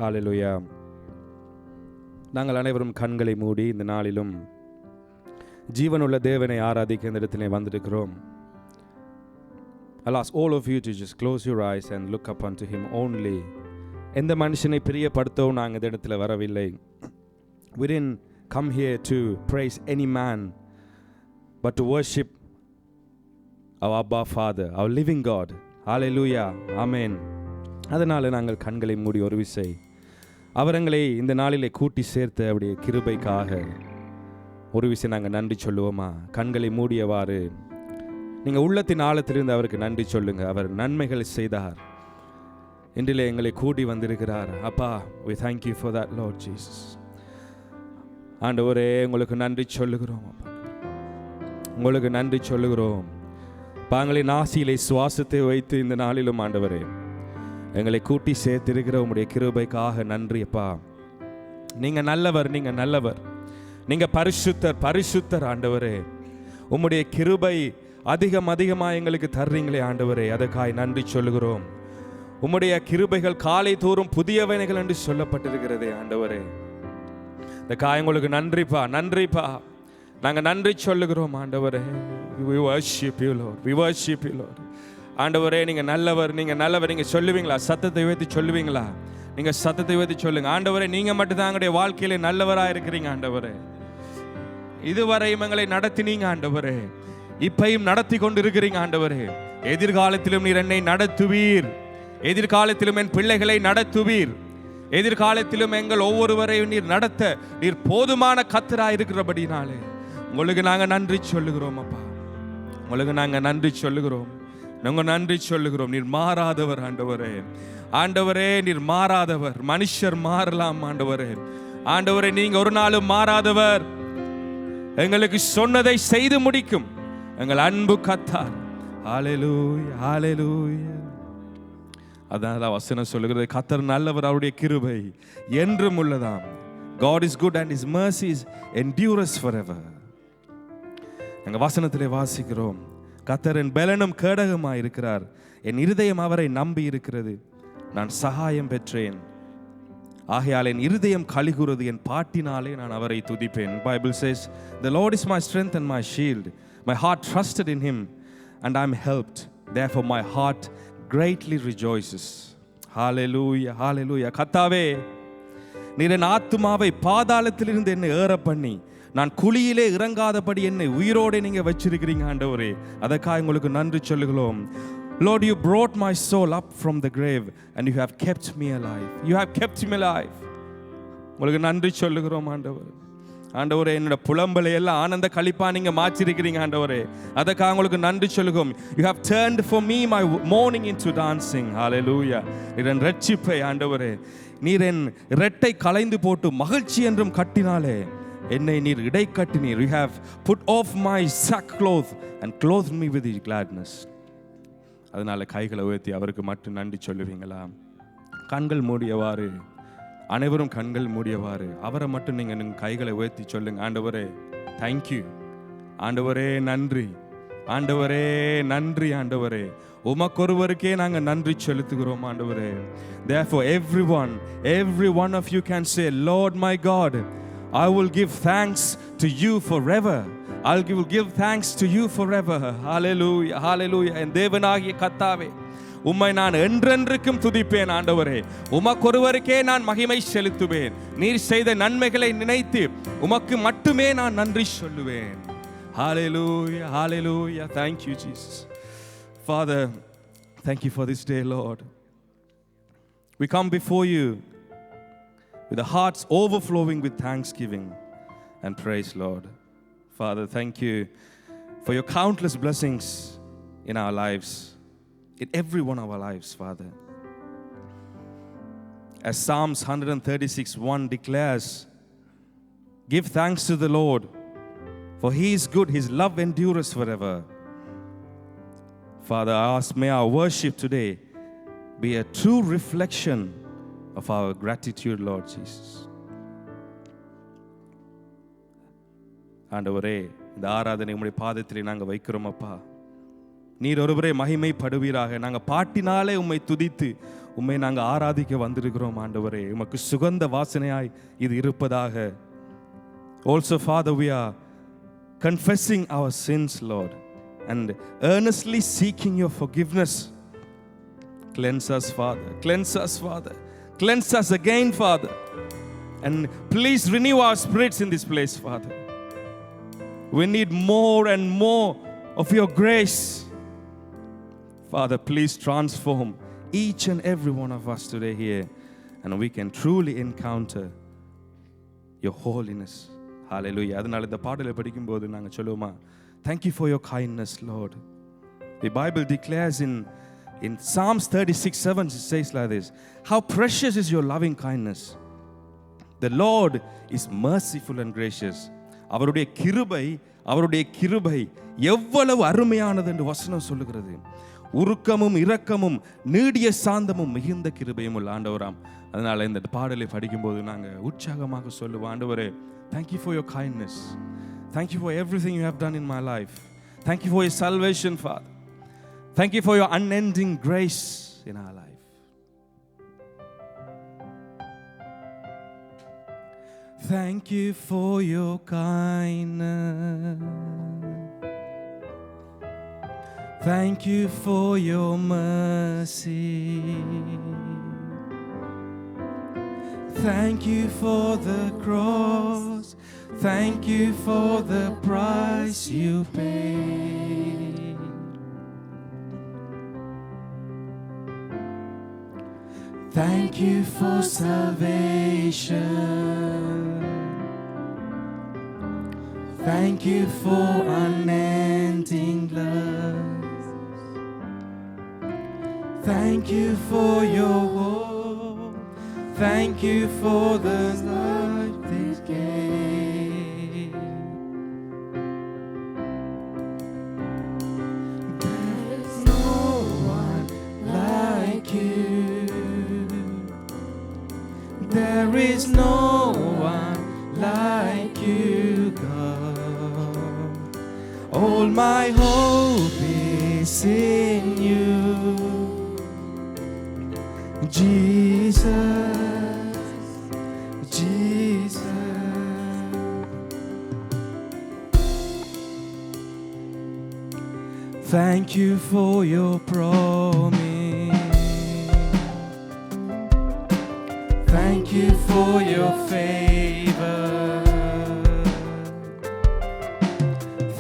ஹல்லேலூயா. நாங்கள் அனைவரும் கண்களை மூடி இந்த நாளிலும் ஜீவனுள்ள தேவனை ஆராதிக்க இந்த இடத்திலே வந்திருக்கிறோம். I'll ask all of you to just close your eyes and look up unto him only. எந்த மனுஷனை பிரியப்படுத்தவும் நாங்கள் இந்த இடத்துல வரவில்லை. We didn't come here to praise any man, but to worship our Abba Father, our living God. Hallelujah. Amen. அதனால் நாங்கள் கண்களை மூடி ஒரு விசை அவரங்களை இந்த நாளிலே கூட்டி சேர்த்து அவருடைய கிருபைக்காக ஒரு விசை நாங்கள் நன்றி சொல்லுவோமா? கண்களை மூடியவாறு நீங்கள் உள்ளத்தின் ஆழத்திலிருந்து அவருக்கு நன்றி சொல்லுங்க. அவர் நன்மைகள் செய்தார், இன்றிலே எங்களை கூடி வந்திருக்கிறார். அப்பா, we thank you for that, Lord Jesus. ஆண்டவரே, உங்களுக்கு நன்றி சொல்லுகிறோம். அப்பா, உங்களுக்கு நன்றி சொல்லுகிறோம். பாங்களின் ஆசியிலே சுவாசத்தை வைத்து இந்த நாளிலும் ஆண்டவரே எங்களை கூட்டி சேர்த்திருக்கிற உம்முடைய கிருபைக்காக நன்றி. அப்பா, நீங்க நல்லவர், நீங்க நல்லவர், நீங்க பரிசுத்தர், பரிசுத்தர். ஆண்டவரே, உம்முடைய கிருபை அதிகமாக எங்களுக்கு தர்றீங்களே ஆண்டவரே, அதற்காக நன்றி சொல்லுகிறோம். உம்முடைய கிருபைகள் காலை தோறும் புதியவைகள் என்று சொல்லப்பட்டிருக்கிறதே ஆண்டவரே, அதற்காக உங்களுக்கு நன்றிப்பா, நன்றிப்பா. நாங்கள் நன்றி சொல்லுகிறோம் ஆண்டவரே. We worship you, Lord. We worship you, Lord. ஆண்டவரே, நீங்க நல்லவர், நீங்க நல்லவர். நீங்க சொல்லுவீங்களா? சத்தத்தை உயர்த்தி சொல்லுவீங்களா? நீங்க சத்தத்தை உயர்த்தி சொல்லுங்க. ஆண்டவரே, நீங்க மட்டும் தான் எங்களுடைய வாழ்க்கையில நல்லவராக இருக்கிறீங்க ஆண்டவரே. இதுவரையும் எங்களை நடத்தினீங்க ஆண்டவரே, இப்பையும் நடத்தி கொண்டு இருக்கிறீங்க ஆண்டவரே. எதிர்காலத்திலும் நீர் என்னை நடத்துவீர், எதிர்காலத்திலும் என் பிள்ளைகளை நடத்துவீர், எதிர்காலத்திலும் எங்கள் ஒவ்வொருவரையும் நீர் நடத்த நீர் போதுமான கர்த்தராய் இருக்கிறபடினாலே உங்களுக்கு நாங்கள் நன்றி சொல்லுகிறோம். அப்பா, உங்களுக்கு நாங்கள் நன்றி சொல்லுகிறோம், நாங்கள் நன்றி சொல்லுகிறோம். நீர் மாறாதவர் ஆண்டவரே. ஆண்டவரே, நீர் மாறாதவர். மனுஷர் மாறலாம் ஆண்டவரே, ஆண்டவரே நீங்க ஒரு நாளும் மாறாதவர். எங்களுக்கு சொன்னதை செய்து முடிக்கும் எங்கள் அன்பு கர்த்தர். ஹல்லேலூயா, ஹல்லேலூயா. அதான் வசனம் சொல்லுகிறது, கர்த்தர் நல்லவர், அவருடைய கிருபை என்றும் உள்ளதாம். God is good and his mercies endures forever. எங்கள் வசனத்திலே வாசிக்கிறோம், கர்த்தர் என் பலனும் கேடகமாய் இருக்கிறார், என் இருதயம் அவரை நம்பி இருக்கிறது, நான் சகாயம் பெற்றேன், ஆகையால் என் இருதயம் கலிகூறுது, என் பாட்டினாலே நான் அவரை துதிப்பேன். Bible says, the Lord is my strength and my shield, my heart trusted in him and I am helped, therefore my heart greatly rejoices. Hallelujah, hallelujah. கர்த்தாவே, நீர் என் ஆத்துமாவை பாதாளத்திலிருந்து என்னை ஏற பண்ணி நான் குழியிலே இறங்காதபடி என்னை உயிரோடு நீங்க வச்சிருக்கிறீங்க ஆண்டவரே, அதற்காக உங்களுக்கு நன்றி சொல்லுகிறோம். Lord, you brought my soul up from the grave and you have kept me alive. You have kept me alive. உங்களுக்கு நன்றி சொல்லுகிறோம் ஆண்டவரே. ஆண்டவரே, என்னோட புலம்பலை எல்லாம் ஆனந்த களிப்பா நீங்க மாற்றிருக்கிறீங்க ஆண்டவரே, அதற்காக உங்களுக்கு நன்றி சொல்லுகிறோம். You have turned for me my mourning into dancing. Hallelujah. நீர் என் இரட்சிப்பை ஆண்டவரே, நீர் என் இரட்டை களைந்து போட்டு மகிழ்ச்சி என்றும் கட்டினாலே என்னை நீர் இடை கட்டினீர். You have put off my sackcloth and clothed me with gladness. அதனால கைகளை உயர்த்தி அவருக்கு மட்டும் நன்றி சொல்லுவீங்களா? கண்கள் மூடியவாறு, அனைவரும் கண்கள் மூடியவாறு அவரை மட்டும் நீங்க கைகளை உயர்த்தி சொல்லுங்க. ஆண்டவரே தேங்க்யூ, ஆண்டவரே நன்றி, ஆண்டவரே நன்றி, ஆண்டவரே உமக்கொருவருக்கே நாங்க நன்றி செலுத்துகிறோம் ஆண்டவரே. Therefore every one of you can say, Lord my God, I will give thanks to you forever. I will give thanks to you forever. Hallelujah, hallelujah. என் தேவனாகிய கர்த்தாவே, உம்மை நான் என்றென்றைக்கும் துதிப்பேன் ஆண்டவரே. உமக்கொருவருக்கே நான் மகிமை செலுத்துவேன். நீர் செய்த நன்மைகளை நினைத்து உமக்கு மட்டுமே நான் நன்றி சொல்லுவேன். Hallelujah, hallelujah. Thank you, Jesus. Father, thank you for this day, Lord. We come before you with the hearts overflowing with thanksgiving and praise, Lord. Father, thank you for your countless blessings in our lives, in every one of our lives, Father. As Psalms 136:1 declares, give thanks to the Lord, for he is good, his love endures forever. Father, I ask, may our worship today be a true reflection of our gratitude, Lord Jesus. ஆண்டவரே, இந்த ஆராதனை உம்முடைய பாதத்திலே நாங்கள் வைக்கிறோம் அப்பா. நீர் ஒருவரே மகிமைப்படுவீராக. நாங்கள் பாட்டினாலே உம்மை துதித்து உம்மை நாங்கள் ஆராதிக்க வந்திருக்கிறோம் ஆண்டவரே. உமக்கு சுகந்த வாசனையாய் இது இருப்பதாக. Also, Father, we are confessing our sins, Lord, and earnestly seeking your forgiveness. Cleanse us, Father. Cleanse us, Father. Cleanse us again, Father. And please renew our spirits in this place, Father. We need more and more of your grace. Father, please transform each and every one of us today here, and we can truly encounter your holiness. Hallelujah. அதனால இந்த பாடலை படிக்கும்போது நாங்கள் சொல்லுவோமா, thank you for your kindness, Lord. The Bible declares in Psalms 36:7, it says like this: how precious is your loving kindness. The Lord is merciful and gracious. அவருடைய கிருபை எவ்வளவு அருமையானது என்று வசனம் சொல்லுகிறது. உருக்கமும் இரக்கமும் நீடிய சாந்தமும் மிகுந்த கிருபையும் உள்ள ஆண்டவராம். அதனால இந்த பாடலை படிக்கும்போது நாங்கள் உற்சாகமாக சொல்லுவோம், ஆண்டவரே, thank you for your kindness. Thank you for everything you have done in my life. Thank you for your salvation, Father. Thank you for your unending grace in our life. Thank you for your kindness. Thank you for your mercy. Thank you for the cross. Thank you for the price you paid. Thank you for salvation. Thank you for unending love. Thank you for your hope. Thank you for the life this gave. There is no one like you. There is no one like you, God. All my hope is in you, Jesus, Jesus. Thank you for your promise. Thank you for your favor.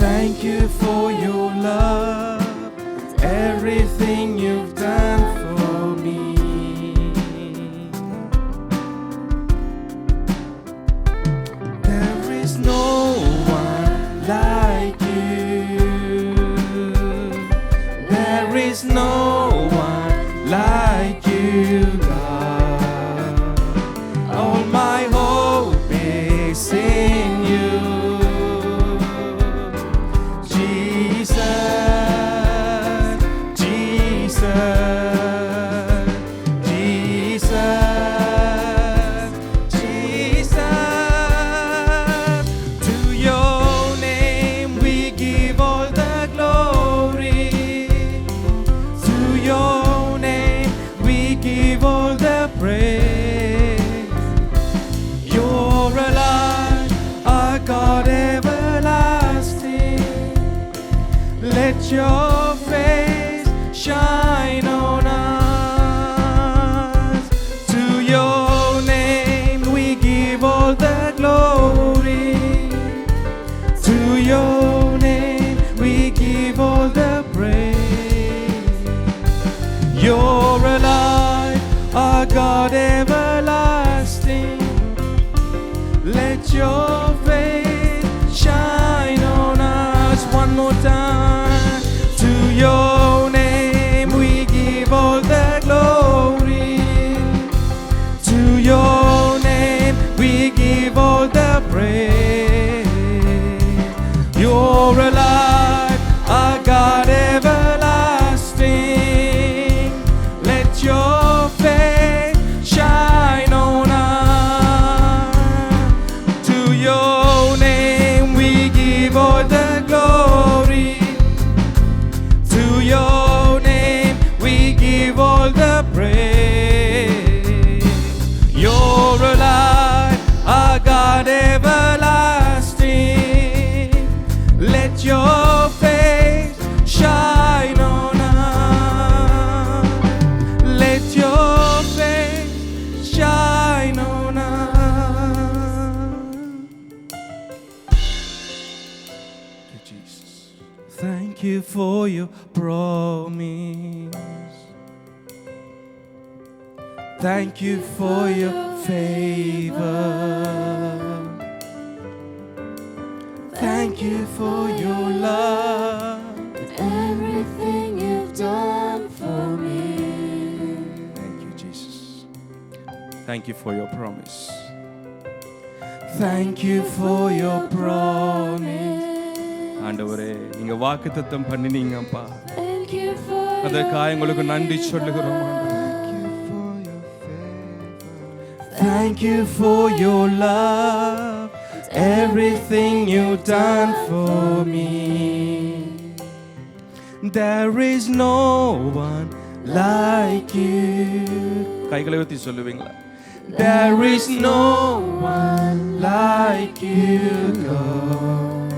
Thank you for your love, everything you've done for me. There is no one like you. There is no one like you, God. All my hope is in you, Jesus, Jesus, Jesus, Jesus. To your name we give all the glory. To your name we give all the praise. You're alive, our God everlasting. Let your face shine on us. To your name we give all the glory. To your name we give all the praise. You're alive, our God everlasting. Let your face shine on us. One more time. To your name we give all the glory. To your name we give all the praise. You're alive, our God everlasting. Let your face shine on us. To your for your promise. Thank you for your favor. Thank you for your love. Everything you've done for me. Thank you, Jesus. Thank you for your promise. Thank you for your promise. ஆண்டவரே, நீங்க வாக்குத்தத்தம் பண்ணினீங்கப்பா. Thank you for அதற்காக உங்களுக்கு நன்றி சொல்லுகிறோம். Thank you for your love. Everything you've done for me. There is no one like you. கைகளை உயர்த்தி சொல்லுவீங்களா? There is no one like you, God.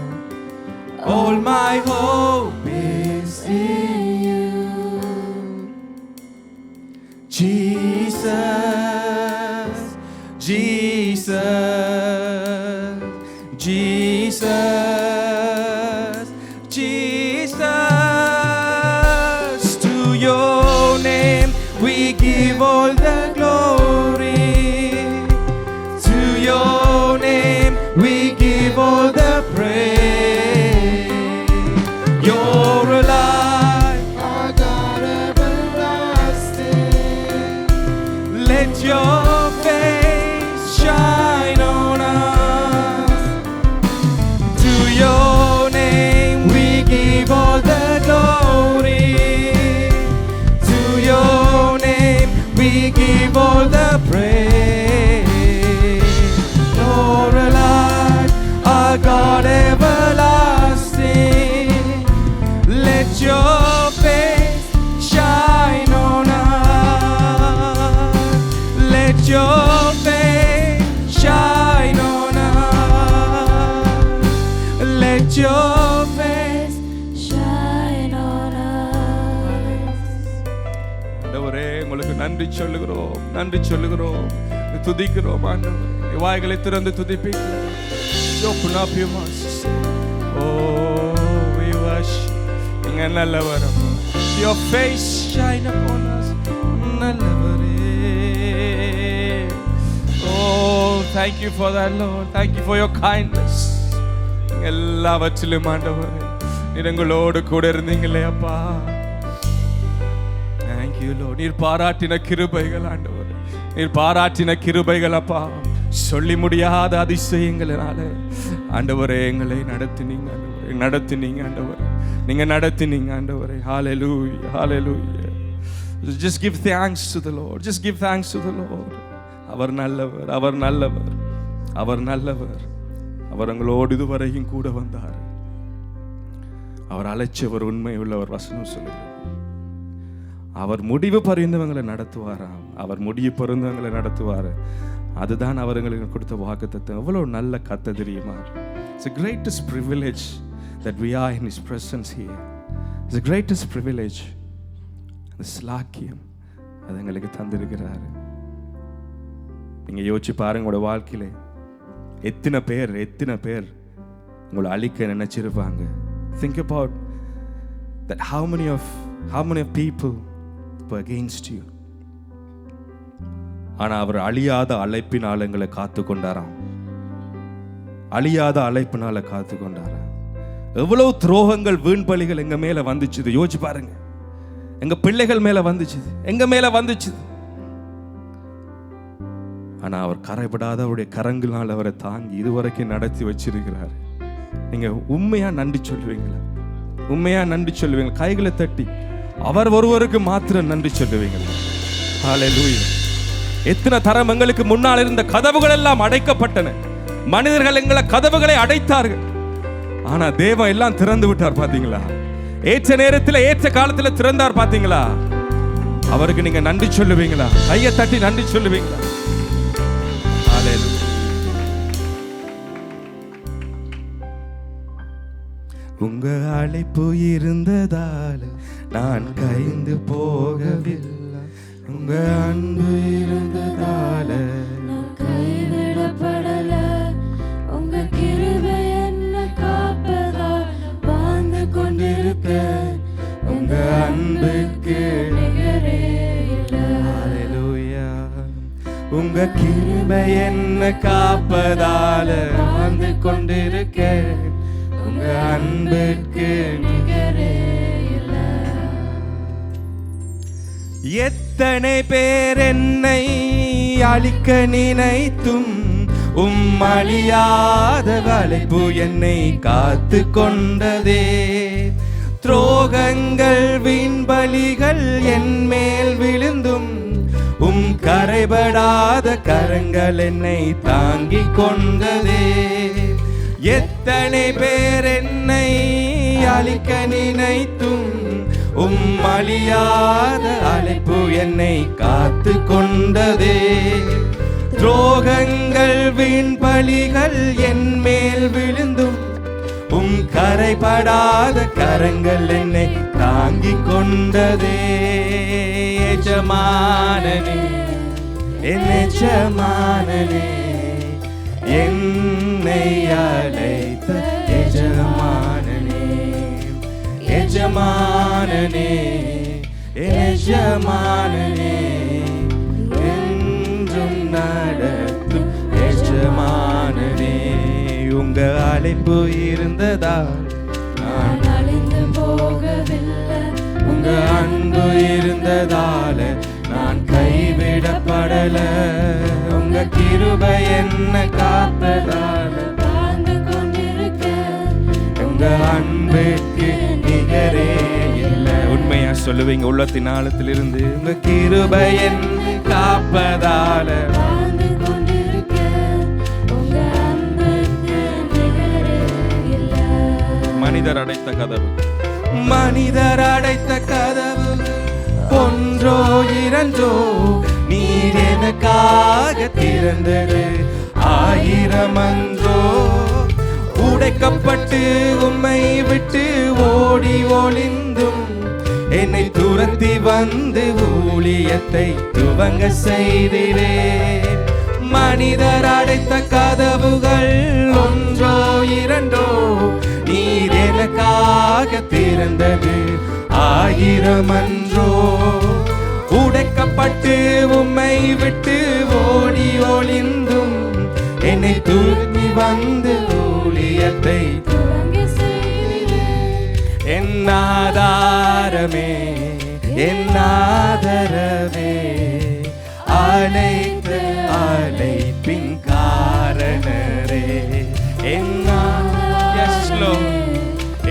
All my hope is in you, Jesus, Jesus, Jesus, Jesus. To your name we give all the glory. To your name we give all the praise. You're alive, our God everlasting. Let your face shine on us. To your name we give all the glory. To your name we give all the praise. You're alive, our God everlasting. Let your face shine on us. Let your face shine on us. Let your face shine on us. ஆண்டவரே, உங்களுக்கு நன்றி சொல்லுகிறோம், நன்றி சொல்லுகிறோம், துதிக்கிறோம். ஆண்டவரே, வாய்களை திறந்து துதிப்பீங்களா? Open up your mouths. Oh, we worship. நீங்க நல்லவர். Your face shine upon us. நல்லவரே. Oh, thank you for that, Lord. Thank you for your kindness. எல்லாவற்றிலும் ஆண்டவரே, நீர் எங்களோடு கூட இருந்தீங்களே அப்பா. Thank you, Lord. நீர் பாராட்டின கிருபைகள் ஆண்டவரே, நீர் பாராட்டின கிருபைகள் அப்பா, சொல்லி முடியாத அதிசயங்களால ஆண்டவரே எங்களை நடத்தினீங்க ஆண்டவரே, நடத்தினீங்க ஆண்டவரே, நீங்க நடத்தினீங்க ஆண்டவரே. Hallelujah, hallelujah. Just give thanks to the Lord. Just give thanks to the Lord. அவர் நல்லவர், அவர் நல்லவர், அவர் நல்லவர். அவர் எங்களோடு இதுவரையும் கூட வந்தார். அவர் அழைச்சவர், உண்மை உள்ளவர். வசனம் சொல்லுகிறது, அவர் முடிவு பரிந்தவங்களை நடத்துவாராம். அவர் முடிவு பரிந்தவங்களை நடத்துவார். அதுதான் அவர் எங்களுக்கு கொடுத்த வாக்குத்தத்தம். எவ்வளவு நல்ல கத்த தெரியுமா? It's the greatest privilege that we are in His presence here. It's the greatest privilege. அந்த ஸ்லாக்கியம் அது எங்களுக்கு தந்திருக்கிறார். நீங்க யோசிச்சு பாருங்க, உங்களோட வாழ்க்கையில எத்தனை பேர் உங்களை அழிக்க நினைச்சிருப்பாங்க. Think about that. How many of people were against you? ஆனா அவர் அழியாத அழைப்பினால் எங்களை காத்து கொண்டாராம். அழியாத அழைப்பினால காத்து கொண்டாராம். எவ்வளவு துரோகங்கள், வீண்பலிகள் எங்க மேல வந்துச்சு யோசிச்சு பாருங்க. எங்க பிள்ளைகள் மேல வந்துச்சு, எங்க மேல வந்துச்சு. ஆனா அவர் கரைபடாத அவருடைய கரங்களால் அவரை தாங்கி இதுவரைக்கும் நடத்தி வச்சிருக்கிறார். நீங்க உண்மையா நன்றி சொல்லுவீங்களா? உண்மையா நன்றி சொல்லுவீங்க? கைகளை தட்டி அவர் ஒருவருக்கு மாத்திரம் நன்றி சொல்லுவீங்களா? ஹல்லேலூயா. எத்தனை தரம் எங்களுக்கு முன்னால் இருந்த கதவுகள் எல்லாம் அடைக்கப்பட்டன. மனிதர்கள் எங்களை கதவுகளை அடைத்தார்கள். ஆனா தேவன் எல்லாம் திறந்து விட்டார். பாத்தீங்களா? ஏற்ற நேரத்தில் ஏற்ற காலத்தில் திறந்தார். பாத்தீங்களா? அவருக்கு நீங்க நன்றி சொல்லுவீங்களா? கையை தட்டி நன்றி சொல்லுவீங்களா? ஹல்லேலூயா. உங்க அழைப்பு இருந்ததால் நான் கைந்து போகவில்லை. உங்க அன்பு இருந்ததால நான் கைவிடப்படல. உங்க கிருபை என்ன காப்பதா வாழ்ந்து கொண்டிருக்க அன்புக்கு நிகரே இல்லை. ஹல்லேலூயா. உங்க கிருபை என்ன காப்பதால வாழ்ந்து கொண்டிருக்க, உங்க அன்புக்கு நிகரே இல்லை. எத்தனை பேர் என்னை அழிக்க நினைத்தும் அழியாத அழைப்பு என்னை காத்து கொண்டதே. துரோகங்கள் வீண்பலிகள் என் மேல் விழுந்தும் கரைபடாத கரங்கள் என்னை தாங்கிக் கொண்டதே. எத்தனை பேர் என்னை அழிக்க நினைத்தும் அழியாத அழைப்பு என்னை காத்து கொண்டதே. துரோகங்கள் வீண்பலிகள் என் மேல் விழுந்தும் கரைபடாத கரங்கள் என்னை தாங்கிக் கொண்டதே. எஜமானனே, என் எஜமானனே, என்னை அழைத்த எஜமானனே, எஜமானனே, எஜமானனே, என்றும் நடத்தும் எஜமானனே. உங்க அழைப்பு இருந்ததால் நான் அழிந்து போகவில்லை. உங்க அன்பு இருந்ததால நான் கைவிடப்படல. உங்க கிருபை என்ன காத்ததால வாழ்ந்து கொண்டிருக்க, உங்க அன்புக்கு நிகரே இல்லை. உண்மையா சொல்லுவீங்க உள்ளத்தின் ஆழத்திலிருந்து, உங்க கிருபை என்ன காப்பதால வாழ்ந்து கொண்டிருக்க, உங்க அன்புக்கு நிகரே இல்லை. மனிதர் அடைத்த கதவு, மனிதர் அடைத்த கதவு ஒன்றோ இரண்டோ நீர் எனக்காக திறந்தது 1000 அன்றோ. உடைக்கப்பட்டு உம்மை விட்டு ஓடி ஒளிந்தும் என்னை துரத்தி வந்து ஊழியத்தை துவங்க செய்திரே. மனிதர் அடைத்த கதவுகள் ஒன்றோ இரண்டோ நீர் எனக்காக திறந்தது 1000 அன்றோ. உடைக்கப்பட்டு உம்மை விட்டு ஓடி ஒளிந்தும் என்னை துரத்தி வந்து ஊழியத்தை துவங்க செய்திரே. என் ஆதாரமே, என் ஆதரவே, அழைத்த அழைப்பின் காரணரே. என்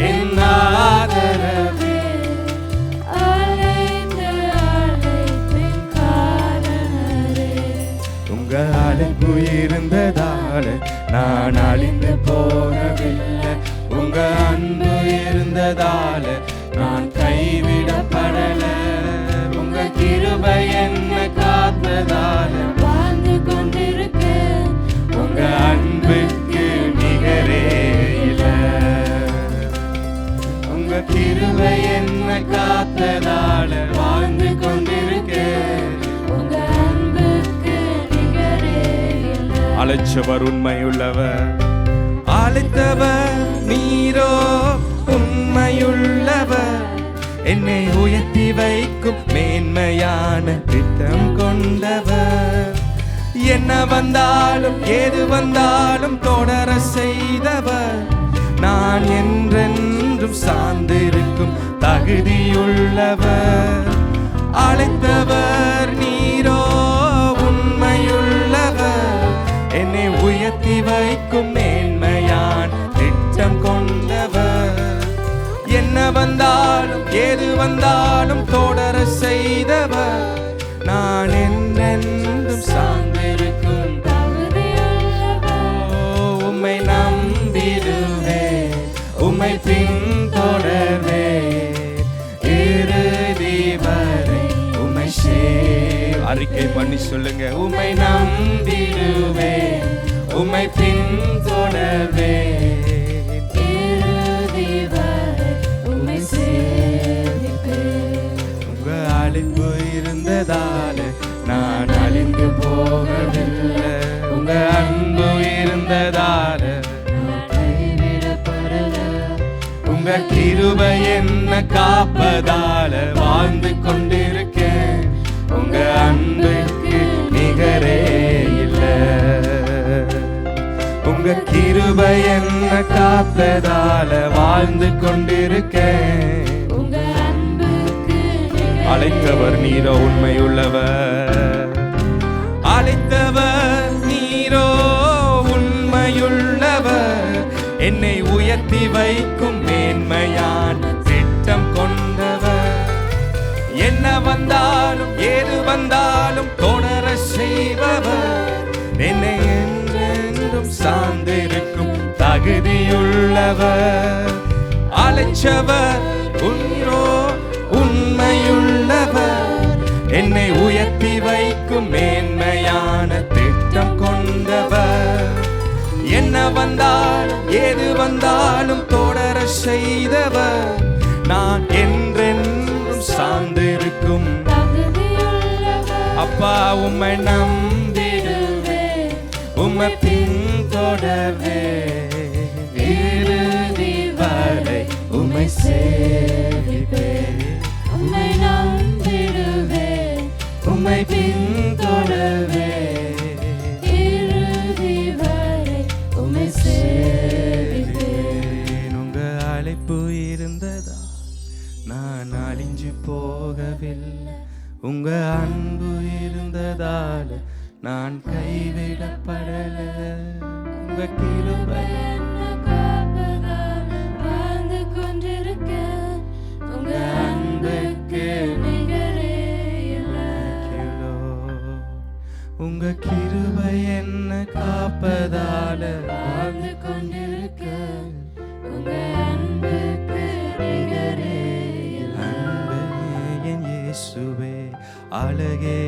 என் ஆதரவே, அழைத்த அழைப்பின் காரணரே. உங்க அழைப்பு இருந்ததால நான் அழிந்து போகவில்லை. உங்க அன்பு இருந்ததால நான் கைவிடப்படல. உங்க கிருபை என்ன காத்ததால வாழ்ந்து கொண்டிருக்க, உங்க அன்புக்கு நிகரே இல்லை. உங்க கிருபை என்ன காத்ததால வாழ்ந்து கொண்டிருக்க. உங்க அன்புக்கு நிகரே இல்லை. அழைச்சவர் உண்மையுள்ளவர், அழைத்தவர் நீரோ உண்மையுள்ளவர். என்னை உயர்த்தி வைக்கும் மேன்மையான திட்டம் கொண்டவர். என்ன வந்தாலும் ஏது வந்தாலும் தொடர செய்தவர். நான் என்றென்றும் சார்ந்திருக்கும் தகுதியுள்ளவர். அழைத்தவர் நீரோ உண்மையுள்ளவர். என்னை உயர்த்தி வைக்கும் மேன்மையான் திட்டம் கொண்டவர். என்ன வந்தாலும் ஏது வந்தாலும் தொடர செய்தவர். நான் என்றென்றும் சார்ந்திருக்கும் தகுதியுள்ளவர். உம்மை நம்பிடுவே, உம்மை பின்தொடர்வே, இறுதி வரை உம்மை அறிக்கை பண்ணி சொல்லுங்க. உம்மை நம்பிடுவே, உம்மை பின்தொடர்வே, இறுதி வரை உம்மை சேவிப்பேன். உங்க அழைப்பு இருந்ததால நான் அழிந்து போகவில்லை. உங்க அன்பு இருந்ததால நான் கைவிடப்படல. உங்க கிருபை என்ன காப்பதால வாழ்ந்து கொண்டிருக்கேன். உங்க அன்புக்கு நிகரே இல்லை. உங்க கிருபை என்ன காத்ததால வாழ்ந்து கொண்டிருக்கேன். உங்க அன்புக்கு அழைத்தவர் நீரோ உண்மையுள்ளவர். அழைத்தவர் நீரோ உண்மையுள்ளவர். என்னை உயர்த்தி வைக்கும் மேன்மையான திட்டம் கொண்டவர். என்ன வந்தாலும் ஏது வந்தாலும் தொடர செய்பவர். என்னை என்றென்றும் சார்ந்திருக்கும் தகுதியுள்ளவர். அழைச்சவர் உன்னோ உண்மையுள்ளவர். என்னை உயர்த்தி வைக்கும் மேன்மையான திட்டம் கொண்டவர். என்ன வந்தாலும் ஏது வந்தாலும் தொடர செய்தவர். நான் என்றென்றும் சார்ந்திருக்கும் அப்பா உம்மை நம்பிடுவேன். உம்மை பின்தொடர்வேன். இறுதி வரை உம்மை சேவிப்பேன். உம்மை நம்பிடுவேன். உம்மை பின்தொடர்வேன். இறுதி வரை உம்மை சேவிப்பேன். உங்க அழைப்பு இருந்ததா நான் அழிஞ்சு போகவில்லை. உங்க அன்பு இருந்ததால் நான் கைவிடப்படல. உங்க கிருபை வாழ்ந்து கொண்டிருக்கேன். உங்க அன்புக்கு நிகரே இல்லை. உங்க கிருபை என்ன காப்பதால வாழ்ந்து கொண்டிருக்கேன். உங்க அன்புக்கு நிகரே இல்லை. என் இயேசுவே அழகே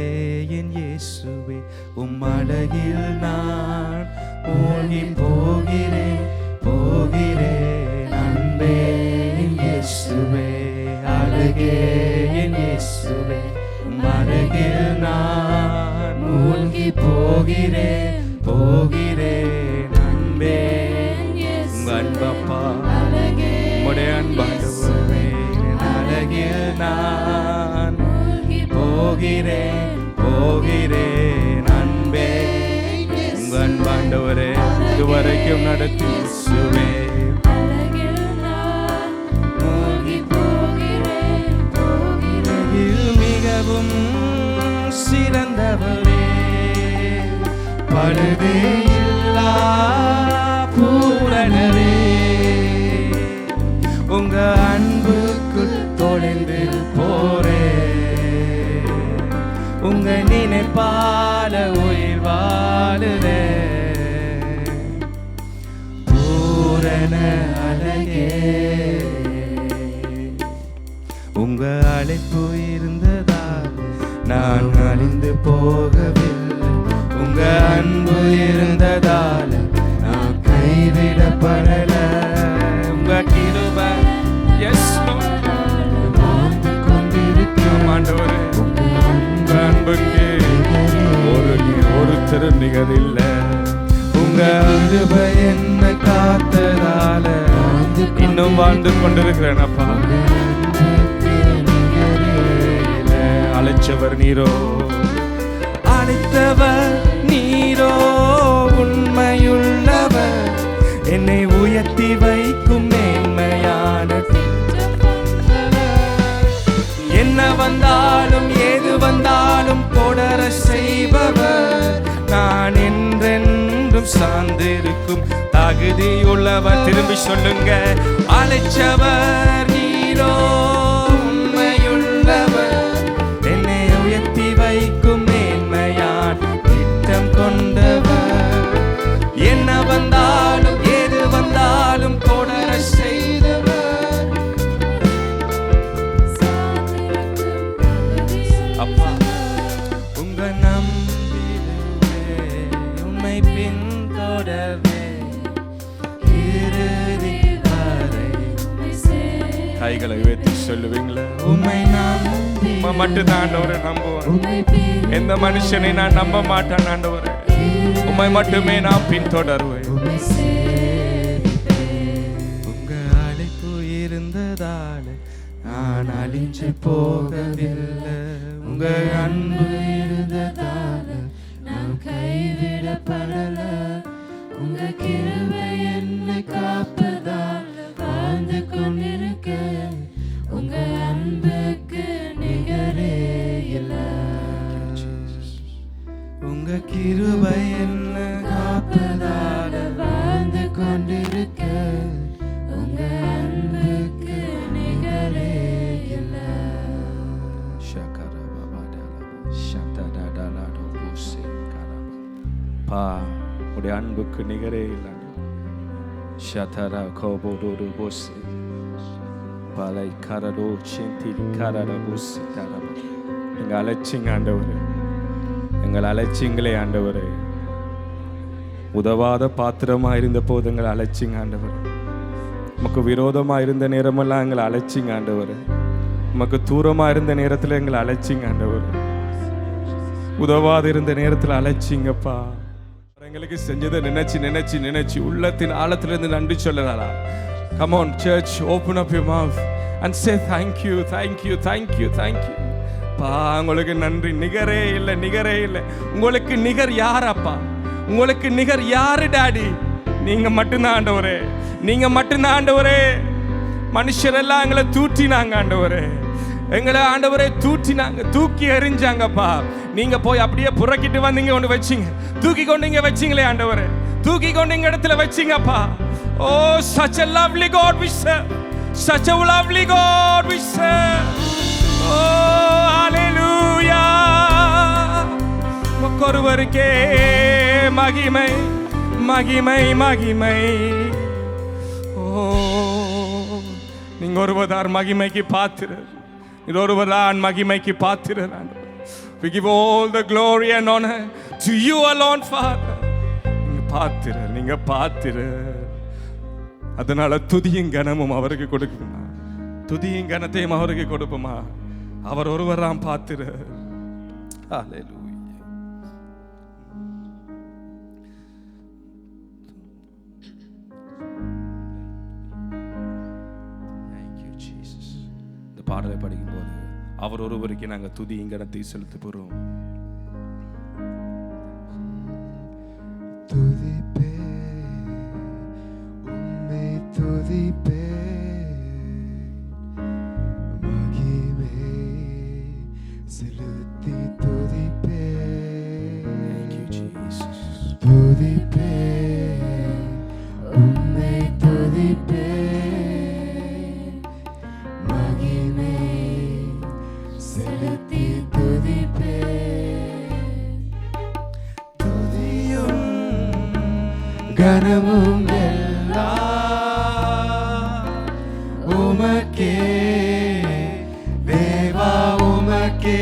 என் இயேசுவே உம் அழகில் நான் மூழ்கி போகிறேன் போகிறேன். அன்பே என் இயேசுவே அழகே என் இயேசுவே உம் அழகில் நான் மூழ்கி போகிறேன் போகிறேன். அன்பே உங்க அன்பப்பா உம்முடைய அன்பாண்டவரே அழகில் நான் போகிறேன் போகிறேன். அன்பே உங்க அன்பாண்டவரே இதுவரைக்கும் நடத்தி இயேசுவே அழகில் நான் மூழ்கி போகிறேன் போகிறேன். மிகவும் சிறந்தவரே பழுதே இல்லா பூரணரே. உங்க அன்புக்குள் தொலைந்து போறே. உங்க நினைப்பால உயிர் வாழுதே. பூரண அழகே உங்க அழைப்பு இருந்ததால் நான் அழிந்து போகவில்லை. உங்க அன்பு இருந்ததால் நான் கைவிடப்படல. உங்க கிருபை வாழ்ந்து கொண்டிருக்கும் ஆண்டவரே. உங்க அன்புக்கு ஒரு திருநிகர் இல்லை. உங்க கிருபை என்ன காத்ததால இன்னும் வாழ்ந்து கொண்டிருக்கிறேன் அப்பா. அழைச்சவர் நீரோ அழைத்தவர் நீரோ உண்மையுள்ளவர். என்னை உயர்த்தி வைக்கும் மேன்மையான என்ன வந்தாலும் ஏது வந்தாலும் தொடர செய்பவர். நான் என்றென்றும் சார்ந்திருக்கும் தகுதியுள்ளவர். திரும்பி சொல்லுங்க அழைச்சவர் நீரோ உண்மையுள்ளவர். என்னை உயர்த்தி வைக்கும் மேன்மையான் திட்டம் கொண்டவர். என்ன வந்தாலும் ஏது வந்தாலும் தொடர செய்தவர். அப்பா உங்க நம்பிடுவே உம்மை பின்தொடர்வே இறுதி வரை. கைகளை உயர்த்தி சொல்லுவீங்களா உம்மை நம்பி மட்டும்தான் ஆண்டவரை நம்புவேன். எந்த மனுஷனை நான் நம்ப மாட்டேன் ஆண்டவரே. உம்மை மட்டுமே நான் பின்தொடர்வேன். உங்க அழைப்பு இருந்ததால நான் அழிஞ்சு போகவில்லை. உங்க அன்பு இருந்ததால நான் கைவிடப்படல. உங்க கிருபை என்னை காப்பதால வாழ்ந்து கொண்டிருக்க. உங்க அன்புக்கு நிகரே இல்லை. உங்க கிருபை என்ன காப்பதால வாழ்ந்து கொண்டிருக்க. உங்க அன்புக்கு நிகரே இல்லை. பா உடைய அன்புக்கு நிகரே இல்லை. ஷதரா கோபோடு போசி பலை கரடோ சிந்தி கரட பூசி கரப. எங்கள் அழைச்சிங்க ஆண்டவரே, எங்கள் அழைச்சிங்களே ஆண்டவரே. உதவாத பாத்திரமாக இருந்த போது எங்களை அழைச்சிங்க ஆண்டவர். உமக்கு விரோதமாக இருந்த நேரமெல்லாம் எங்களை அழைச்சிங்க ஆண்டவர். உமக்கு தூரமாக இருந்த நேரத்தில் எங்களை அழைச்சிங்க ஆண்டவர். உதவாது இருந்த நேரத்தில் அழைச்சிங்கப்பா. எங்களுக்கு செஞ்சதை நினைச்சு நினைச்சு நினைச்சு உள்ளத்தின் ஆழத்திலிருந்து நன்றி சொல்லலாம். Come on church, open up your mouth and say thank you, thank you, thank you, thank you. பா உங்களுக்கு நன்றி. நிகரே இல்லை, நிகரே இல்லை. உங்களுக்கு நிகர் யார் அப்பா? உங்களுக்கு நிகர் யாரு டாடி? நீங்க மட்டும்தான் ஆண்டவரே, நீங்க மட்டும்தான் ஆண்டவரே. மனுஷரெல்லாம் எங்களை தூற்றினாங்க ஆண்டவரே, எங்களை ஆண்டவரே தூற்றினாங்க, தூக்கி எறிஞ்சாங்கப்பா. நீங்க போய் அப்படியே புறக்கிட்டு வந்தீங்க, ஒன்று வச்சிங்க, தூக்கி கொண்டு இங்க வச்சிங்களே ஆண்டவரே, தூக்கி கொண்டு இங்க இடத்துல வச்சிங்கப்பா. Oh, such a lovely God we serve, such a lovely God we serve. Oh, hallelujah. ஒருவருக்கே மகிமை மகிமை மகிமை. ஓ, நீங்க ஒருவர்தான் மகிமைக்கு பாத்திரர், நீங்க ஒருவர்தான் மகிமைக்கு பாத்திரர். We give all the glory and honor to you alone, Father. நீங்க பாத்திரர், நீங்க பாத்திரர். அதனால துதியும் கனமும் அவருக்கு கொடுக்குமா, துதியும் கனத்தையும் அவருக்கு கொடுப்போமா. அவர் ஒருவராம் பாத்திரர். ஹல்லேலூயா. பாடலை படிக்கும் போது அவர் ஒருவருக்கு நாங்கள் துதியும் கனத்தை செலுத்த போறோம். துதிப்பே உம்மை துதிப்பே, மகிமை செலுத்தி துதிப்பே. Thank you, Jesus. துதிப்பே உம்மை துதிப்பே, மகிமை செலுத்தி துதிப்பே. துதியும் கனமும் எல்லாம் உமக்கே தேவா, உமக்கே.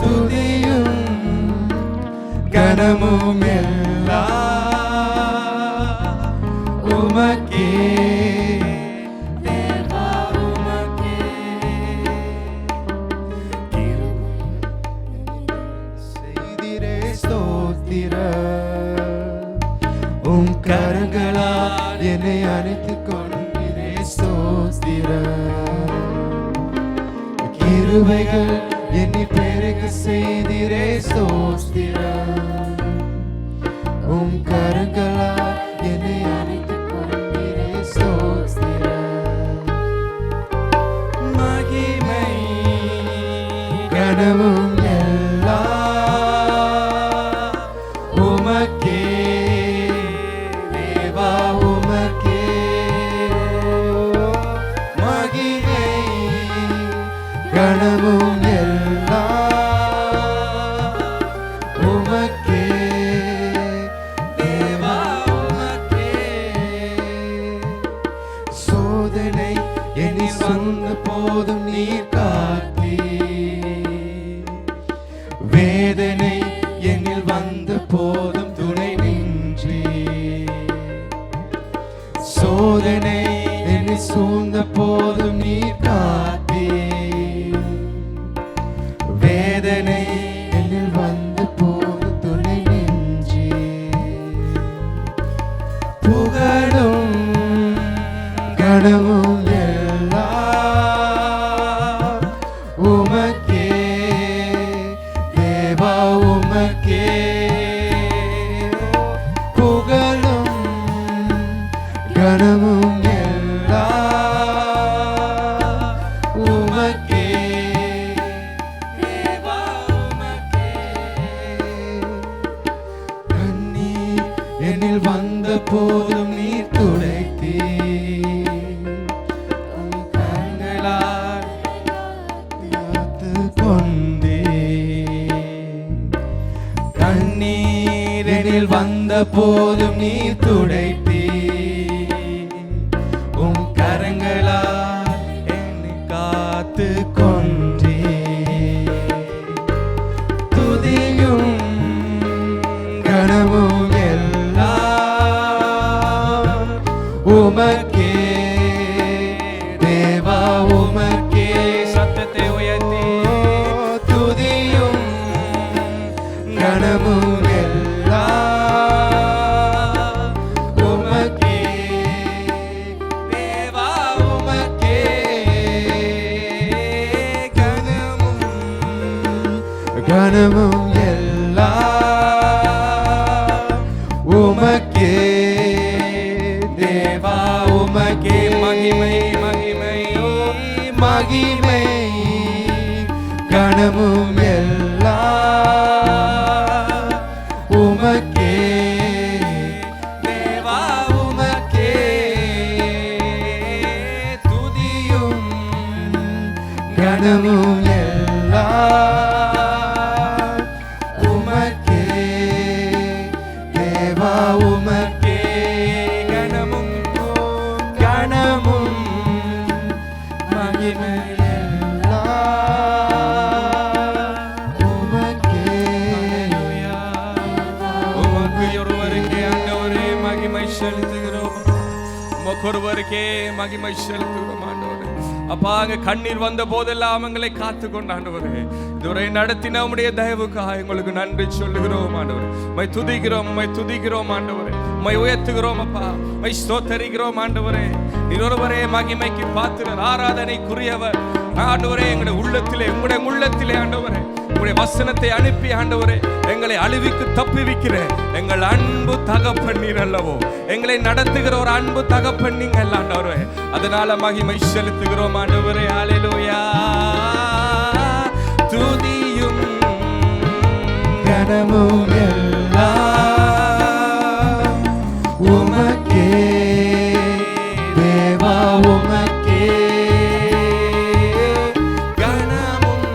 துதியும் கனமும் எல்லாம் உமக்கே தேவா, உமக்கே. செய்திரே ஸ்தோத்திரம், உம் கரங்களால் என்னை அணைத்துக் கொண்டீரே ஸ்தோத்திரம். கிருபைகள் என்னை பெருக செய்திரே ஸ்தோத்திரம், உம் கரங்களால் என்னை அணைத்துக் கொண்டீரே ஸ்தோத்திரம். மகிமை கனமும் எல்லாம் உமக்கே தேவா, உமக்கே. மகிமை கனமும் எல்லாம் உமக்கே தேவா, உமக்கே. சோதனை என்னில் வந்த போதும் நீர் காத்தீ, வேதனை என்னில் வந்த போதும் துணை நின்றி. சோதனை என்னை சூழ்ந்த போதும் நீர் காத்தீ, வேதனை என்னில் வந்த போதும் துணை நின்றி. புகழும் கனவும் எல்லாம் உமக்கே தேவா உமக்கே புகழும் கனமும் எல்லாம் உமக்கே தேவா உமக்கே கண்ணீர் என்னில் வந்த போதும் நீர் துடைத்தீர் கண்களால் காத்து கொண்டீர் கண்ணீர் என்னில் வந்த போதும் நீர் துடைத்தீர் உம் கரங்களால் என்னை காத்து கொண்டீர் துதியும் கனமும் எல்லாம் உமக்கே தேவா உமக்கே சத்தத்தை உயர்த்தி துதியும் கனமும் எல்லாம் உமக்கே தேவா உமக்கே கனமும் எல்லாம் உமக்கே தேவா உமக்கே மகிமை மகிமை மகிமை கனமும் எல்லாம் உமக்கே தேவா உமக்கே துதியும் கனமும் எல்லாம் உமக்கே தேவா உமக்கே கனமும் கனமும் மகிமை எல்லாம் உமக்கே உமக்கு ஒருவருக்கே ஆண்டவரே மகிமை செலுத்துகிறோம். உமக்கு ஒருவருக்கே மகிமை செலுத்துகிறோம் ஆண்டவரே. அப்பா அங்க கண்ணீர் வந்த போதெல்லாம் எங்களை காத்து கொண்ட ஆண்டவரே, இதுவரை நடத்தின உம்முடைய தயவுக்காக உங்களுக்கு நன்றி சொல்லுகிறோம் ஆண்டவரே. உம்மை துதிக்கிறோம், உம்மை துதிக்கிறோம் ஆண்டவரே. உம்மை உயர்த்துகிறோம் அப்பா, உம்மை ஸ்தோத்தரிக்கிறோம் ஆண்டவரே. நீர் ஒருவரே மகிமைக்கு பாத்திரர், ஆராதனைக்குரியவர் ஆண்டவரே. எங்களுடைய உள்ளத்திலே உங்களுடைய உள்ளத்திலே ஆண்டவரே உங்களுடைய வசனத்தை அனுப்பி ஆண்டவரே எங்களை அழிவுக்கு தப்புவிக்கிற எங்கள் அன்பு தகப்பன்னீர் அல்லவோ. எங்களை நடத்துகிற ஒரு அன்பு தகப்பன்னீங்க அல்ல ஆண்டவரே. அதனால மகிமை செலுத்துகிறோம் ஆண்டவரே. ஹல்லேலூயா. துதியும் கனமும் எல்லாம் உமக்கே தேவா உமக்கே கனமும்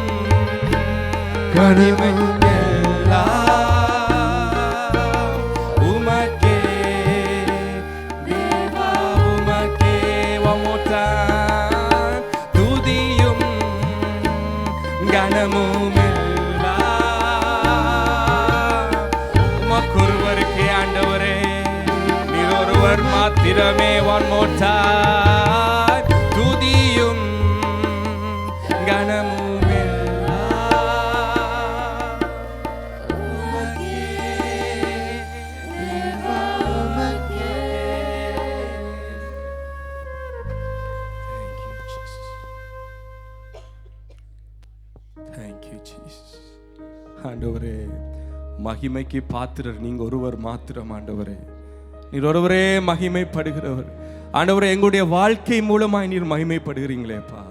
கனமும் எல்லாம் உமக்கே தேவா உமக்கே. One more time. துதியும் கனமும் எல்லாம் உமக்கொருவருக்கே ஆண்டவரே. நீர் ஒருவர் மாத்திரமே. One more time. துதியும் கனமும் எல்லாம் உமக்கே தேவா உமக்கே. Thank you, Jesus. ஆண்டவரே மகிமைக்கு பாத்திரர் நீங்க ஒருவர் மாத்திரம் ஆண்டவரே. நீர் ஒருவரே மகிமைப்படுகிறவர் ஆண்டவரே. எங்களுடைய வாழ்க்கை மூலமாய் நீர் மகிமைப்படுகிறீங்களேப்பா.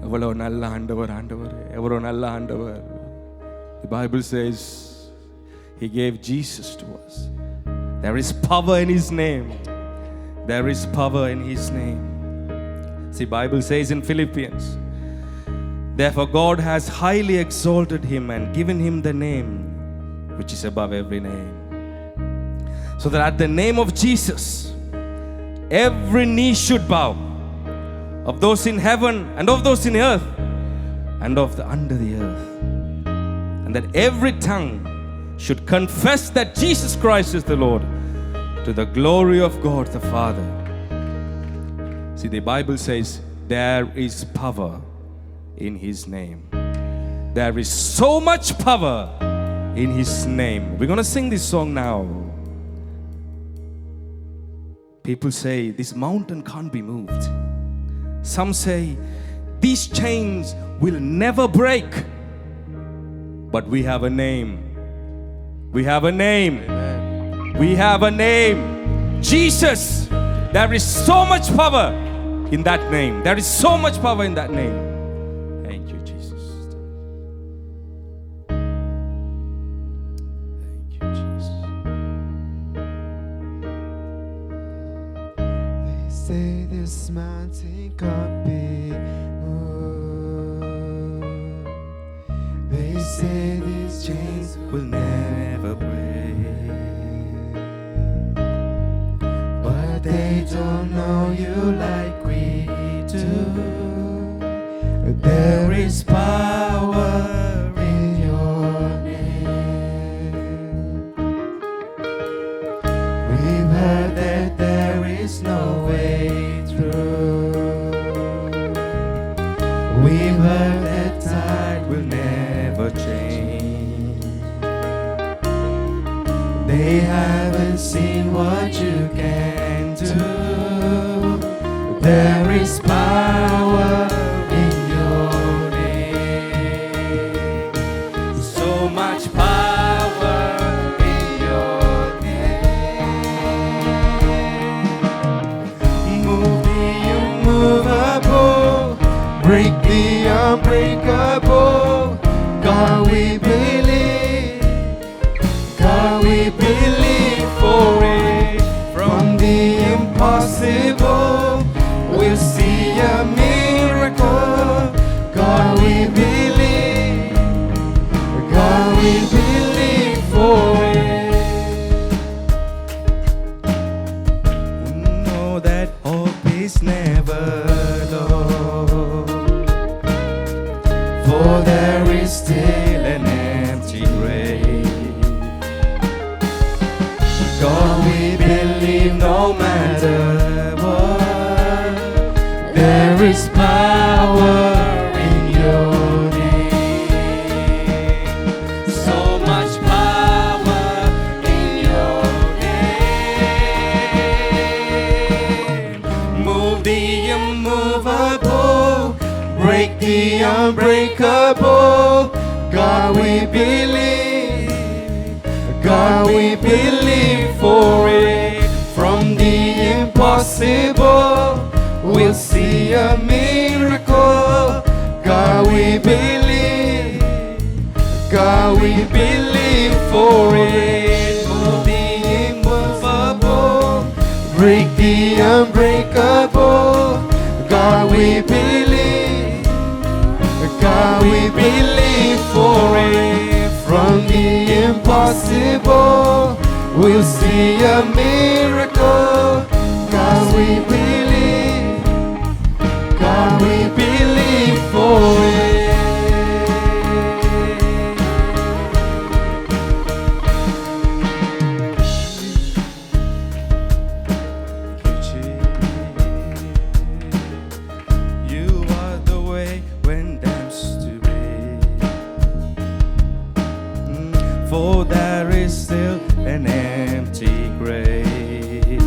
எவ்வளவு நல்ல ஆண்டவர் ஆண்டவரே, எவ்வளவு நல்ல ஆண்டவர். The Bible says He gave Jesus to us. There is power in His name. There is power in His name. See, Bible says in Philippians, therefore God has highly exalted Him and given Him the name which is above every name, so that at the name of Jesus every knee should bow, of those in heaven and of those in earth and of the under the earth, and that every tongue should confess that Jesus Christ is the Lord, to the glory of God the Father. See, the Bible says there is power in His name. There is so much power in His name. We're going to sing this song now. People say this mountain can't be moved. Some say these chains will never break. But we have a name. We have a name. We have a name. Jesus. There is so much power in that name. There is so much power in that name. Thank you, Jesus. Thank you, Jesus. They say this mountain can't be moved. They say these chains will never break. But they don't know you like we do. There is power in your name. We've heard that there is no way through. We've heard that tide will never change. They haven't seen what you can do. There is power in your name. So much power in your name. Move the immovable, break the unbreakable. God, we believe. God, we believe for it. From the impossible, we'll see a miracle. God, we believe. God, we believe for it. We know that hope is never lost, for there is still an empty grave. God, we believe no matter what, there is power in your name. So much power in your name. Move the immovable, break the unbreakable. God, we believe. God, we believe for it. From the impossible, we'll see a miracle. God, we believe. God, we believe for it. Move the immovable, break the unbreakable. God, we believe. God, we believe for it. From the impossible, we'll see a miracle. God, we believe. God, we believe for it. You are the way when there's to be. For there is still an empty grave.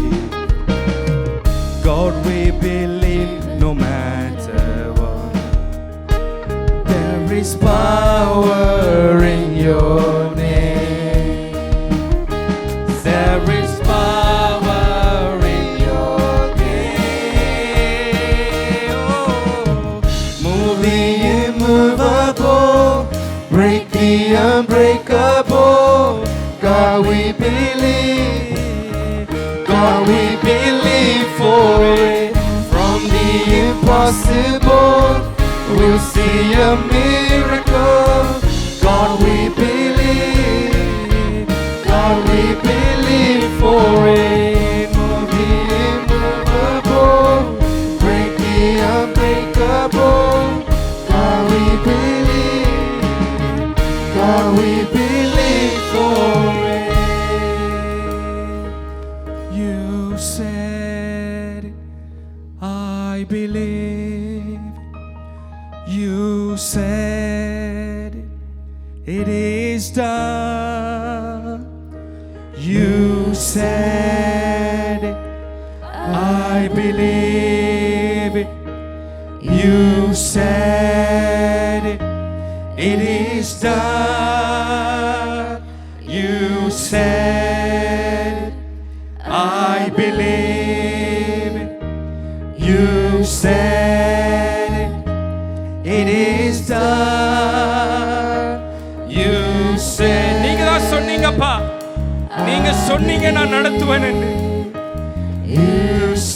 God, we believe no matter what, there is power in your name. There is power in your name. Oh, move the immovable, break the unbreakable. God, we believe. God, we believe for it. From the impossible, we'll see a miracle. God, we believe. God, we believe for it. Move the immovable, break the unbreakable. God, we believe. God, we believe for it. You said, I believe. You said, it is done. You said, I believe. You You said it, it is done. You said it, I believe it. You said it, it is done. You said. நீங்க தான் சொன்னீங்கப்பா, நீங்க சொன்னீங்க நான் நடத்துவேன் என்று. You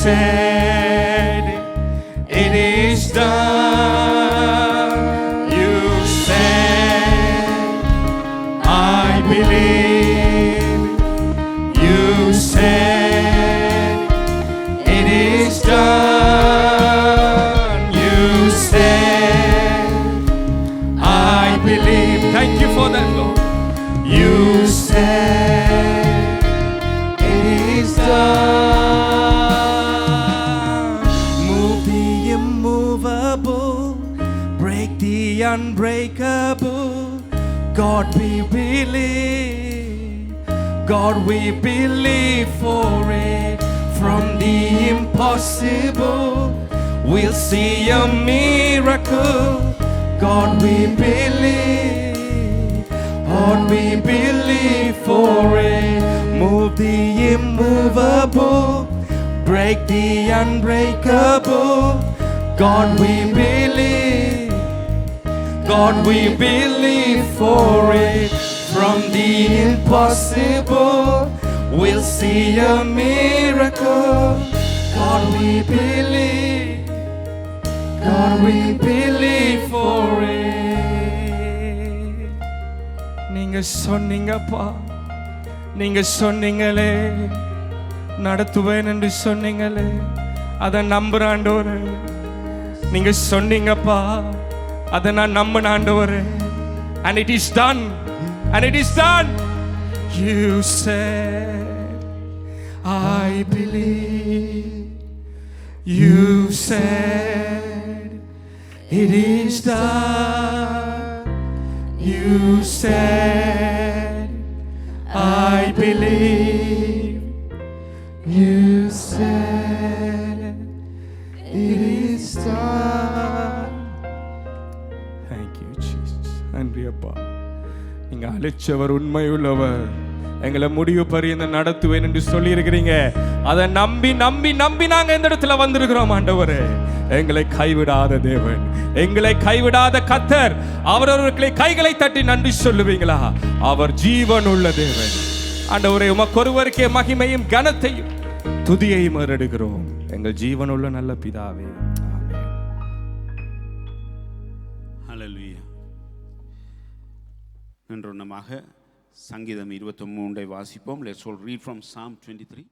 said it, it is done. You said, I believe. You said, it is done. You said, I believe. Thank you for that, Lord. You said, it is done. Move the immovable, break the unbreakable. God, we believe. God, we believe for it. From the impossible, we'll see a miracle. God, we believe. God, we believe for it. Move the immovable, break the unbreakable. God, we believe. God, we believe for it. From the impossible, we'll see a miracle. God, we believe. God, we believe for it. நீங்க சொன்னீங்கப்பா, நீங்க சொன்னீங்களே நடத்துவேன் என்று சொன்னீங்களே, அதை நம்புற ஆண்டவரே. நீங்க சொன்னீங்கப்பா, அதை நான் நம்பின ஆண்டவரே. And it is done. And it is done. You said, I believe. You said, it is done. You said, I believe. You said, it is done. Thank you, Jesus. நன்றி அப்பா, நீங்க அழைச்சவர் உண்மையுள்ளவர், எங்களை முடிவு பரியந்த நடத்துவேன் என்று சொல்லி இருக்கிறீங்க. அதை நம்பி நம்பி நம்பி நாங்க இந்த இடத்துல வந்திருக்கிறோம் ஆண்டவரே. எங்களை கைவிடாத தேவன், எங்களை கைவிடாத கர்த்தர். அவரவர்களை கைகளை தட்டி நன்றி சொல்லுவீங்களா? அவர் ஜீவன் உள்ள தேவன் ஆண்டவரே. உமக்கு ஒருவருக்கே மகிமையும் கனத்தையும் துதியையும் ஏறெடுக்கிறோம் எங்கள் ஜீவனுள்ள நல்ல பிதாவே. ஆமென். ஹல்லேலூயா. நின்றோன்னமாக சங்கீதம் 23 வாசிப்போம். Let's all read from Psalm 23.